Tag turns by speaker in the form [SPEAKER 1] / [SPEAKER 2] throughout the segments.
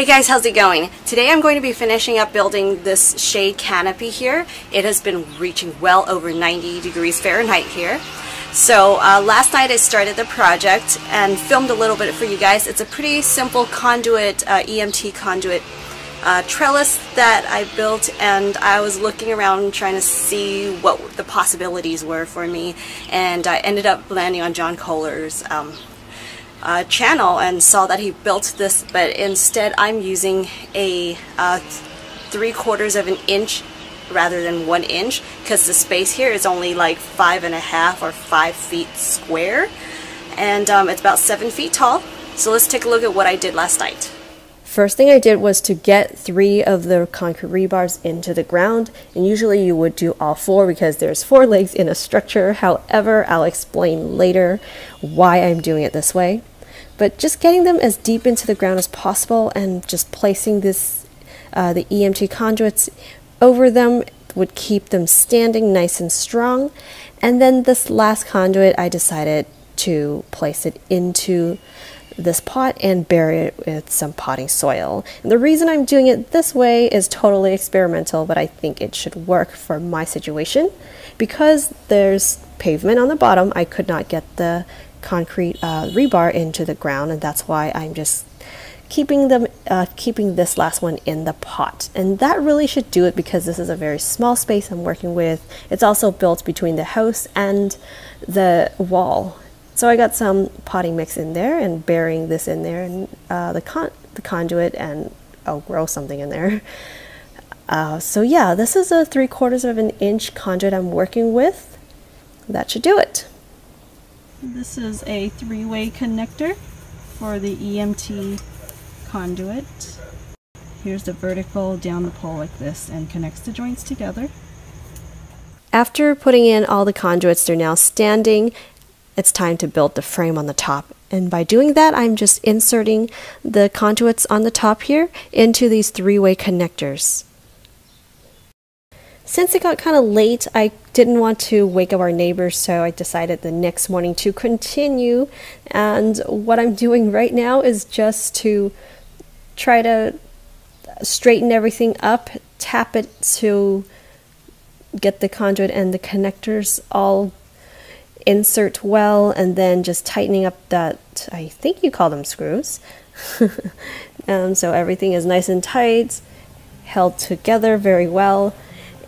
[SPEAKER 1] guys, how's it going? Today I'm going to be finishing up building this shade canopy here. It has been reaching well over 90 degrees Fahrenheit here. So last night I started the project and filmed a little bit for you guys. It's a pretty simple conduit, EMT conduit trellis that I built, and I was looking around trying to see what the possibilities were for me, and I ended up landing on John Kohler's channel and saw that he built this, but instead I'm using a 3/4 of an inch rather than 1 inch, because the space here is only like 5.5 or 5 feet square, and it's about 7 feet tall. So let's take a look at what I did last night.
[SPEAKER 2] First thing I did was to get 3 of the concrete rebars into the ground, and usually you would do all 4 because there's 4 legs in a structure. However, I'll explain later why I'm doing it this way. But just getting them as deep into the ground as possible and just placing this the EMT conduits over them would keep them standing nice and strong. And then this last conduit, I decided to place it into this pot and bury it with some potting soil. And the reason I'm doing it this way is totally experimental, but I think it should work for my situation. Because there's pavement on the bottom, I could not get the concrete rebar into the ground, and that's why I'm just keeping this last one in the pot. And that really should do it, because this is a very small space I'm working with. It's also built between the house and the wall. So I got some potting mix in there and burying this in there, and the conduit, and I'll grow something in there. So yeah, this is a 3/4 of an inch conduit I'm working with. That should do it.
[SPEAKER 3] This is a 3-way connector for the EMT conduit. Here's the vertical down the pole like this, and connects the joints together.
[SPEAKER 2] After putting in all the conduits, they're now standing. It's time to build the frame on the top. And by doing that, I'm just inserting the conduits on the top here into these 3-way connectors. Since it got kind of late, I didn't want to wake up our neighbors, so I decided the next morning to continue. And what I'm doing right now is just to try to straighten everything up, tap it to get the conduit and the connectors all insert well, and then just tightening up that, I think you call them screws. So everything is nice and tight, held together very well.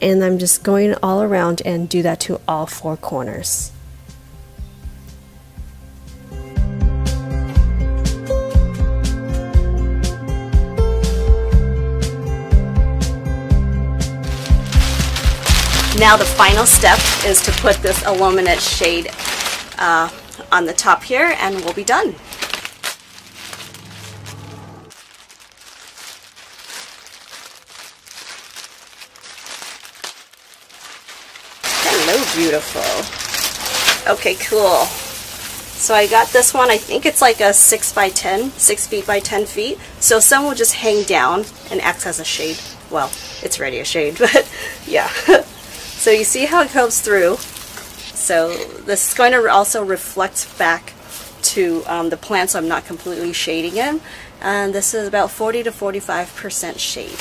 [SPEAKER 2] And I'm just going all around and do that to all 4 corners.
[SPEAKER 1] Now the final step is to put this aluminate shade on the top here, and we'll be done. Hello, beautiful. Okay, cool. So I got this one, I think it's like a 6 feet by 10 feet. So some will just hang down and act as a shade. Well, it's already a shade, but yeah. So you see how it comes through. So this is going to also reflect back to the plant, so I'm not completely shading it. And this is about 40 to 45% shade.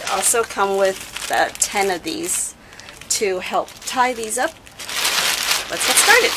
[SPEAKER 1] They also come with 10 of these to help tie these up. Let's get started.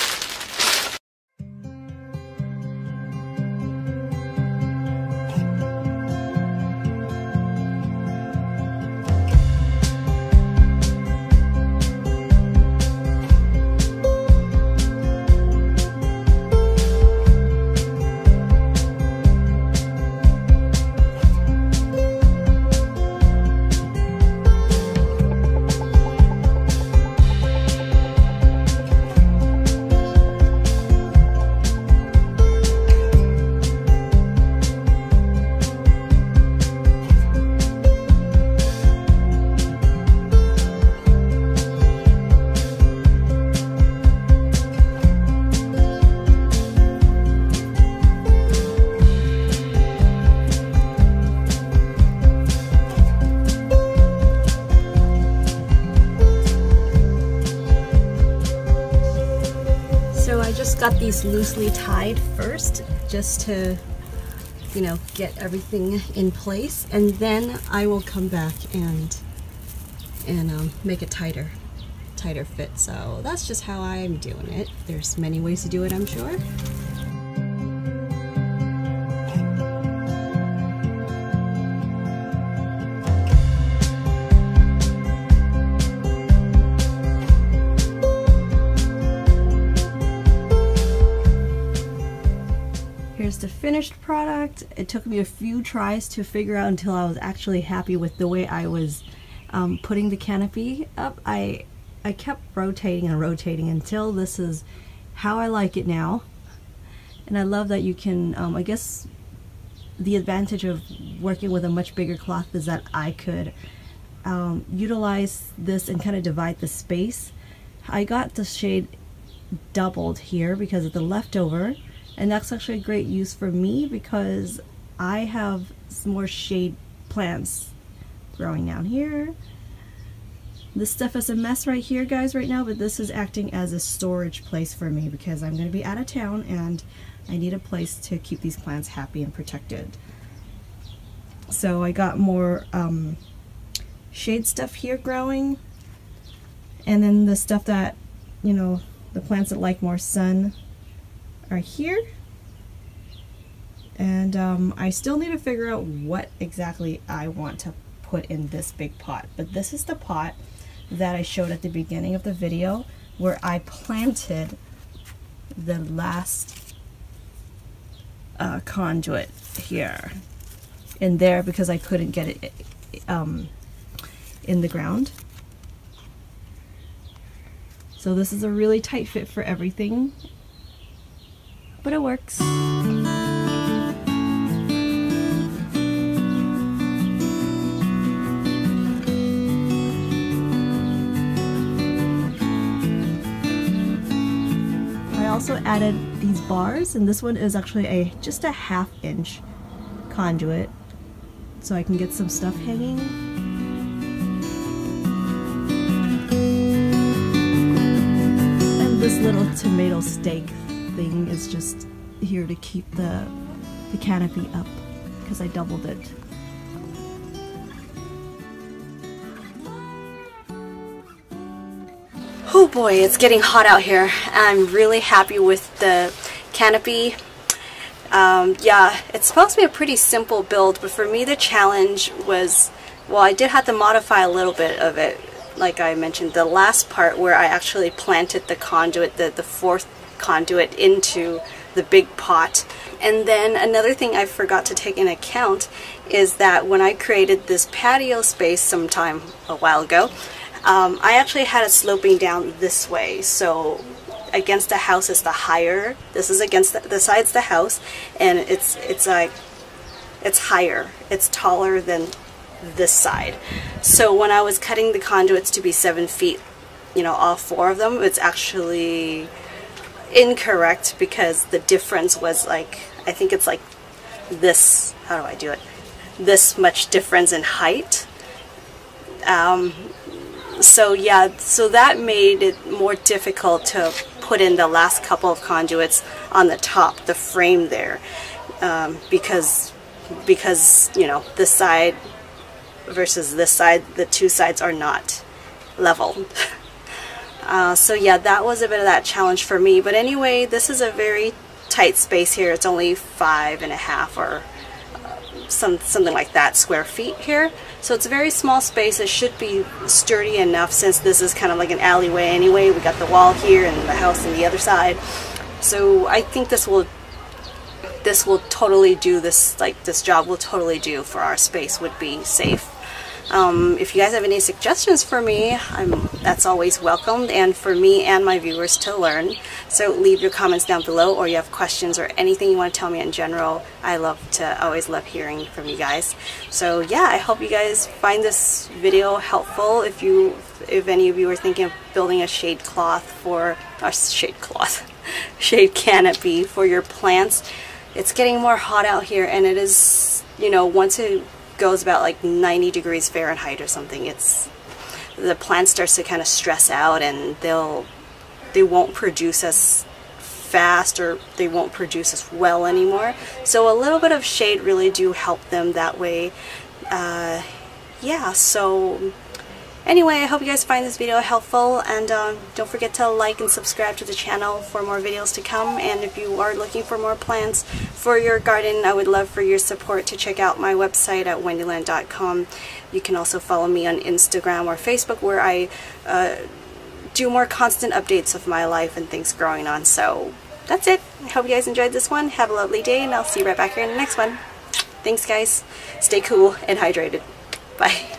[SPEAKER 2] got these loosely tied first, just to
[SPEAKER 1] you know, get everything in place, and then I will come back and make a tighter fit. So that's just how I'm doing it. There's many ways to do it, I'm sure.
[SPEAKER 3] Here's the finished product. It took me a few tries to figure out until I was actually happy with the way I was putting the canopy up. I kept rotating and rotating until this is how I like it now. And I love that you can, I guess the advantage of working with a much bigger cloth is that I could utilize this and kind of divide the space. I got the shade doubled here because of the leftover. And that's actually a great use for me because I have some more shade plants growing down here. This stuff is a mess right here, guys, right now, but this is acting as a storage place for me because I'm going to be out of town and I need a place to keep these plants happy and protected. So I got more shade stuff here growing, and then the stuff that, you know, the plants that like more sun are here. And I still need to figure out what exactly I want to put in this big pot. But this is the pot that I showed at the beginning of the video where I planted the last conduit here in there because I couldn't get it in the ground. So this is a really tight fit for everything, but it works. I also added these bars, and this one is actually just a 1/2 inch conduit, so I can get some stuff hanging. And this little tomato stake thing is just here to keep the canopy up because I doubled it.
[SPEAKER 1] Oh boy, it's getting hot out here. I'm really happy with the canopy. Yeah, it's supposed to be a pretty simple build, but for me the challenge was, well, I did have to modify a little bit of it. Like I mentioned, the last part where I actually planted the conduit, the 4th conduit into the big pot. And then another thing I forgot to take into account is that when I created this patio space sometime a while ago, I actually had it sloping down this way, so against the house is the higher. This is against the side's the house, and it's higher. It's taller than this side. So when I was cutting the conduits to be 7 feet, you know, all 4 of them, it's actually incorrect because the difference was like, I think it's like this, how do I do it? This much difference in height. So yeah, so that made it more difficult to put in the last couple of conduits on the top, the frame there, because you know, this side versus this side, the two sides are not level. So yeah, that was a bit of that challenge for me. But anyway, this is a very tight space here. It's only 5.5 or something like that square feet here. So it's a very small space. It should be sturdy enough since this is kind of like an alleyway anyway. We got the wall here and the house on the other side. So I think this will totally do this, like this job will totally do for our space, would be safe. If you guys have any suggestions for me, that's always welcomed, and for me and my viewers to learn. So leave your comments down below, or you have questions or anything you want to tell me in general. I always love hearing from you guys. So yeah, I hope you guys find this video helpful. If any of you are thinking of building a shade canopy for your plants, it's getting more hot out here, and it is, you know, once it goes about like 90 degrees Fahrenheit or something, the plant starts to kind of stress out, and they won't produce as fast or they won't produce as well anymore. So a little bit of shade really do help them that way. Yeah, so anyway, I hope you guys find this video helpful, and don't forget to like and subscribe to the channel for more videos to come. And if you are looking for more plants for your garden, I would love for your support to check out my website at wendyland.com. You can also follow me on Instagram or Facebook, where I do more constant updates of my life and things growing on. So that's it. I hope you guys enjoyed this one. Have a lovely day, and I'll see you right back here in the next one. Thanks guys. Stay cool and hydrated. Bye.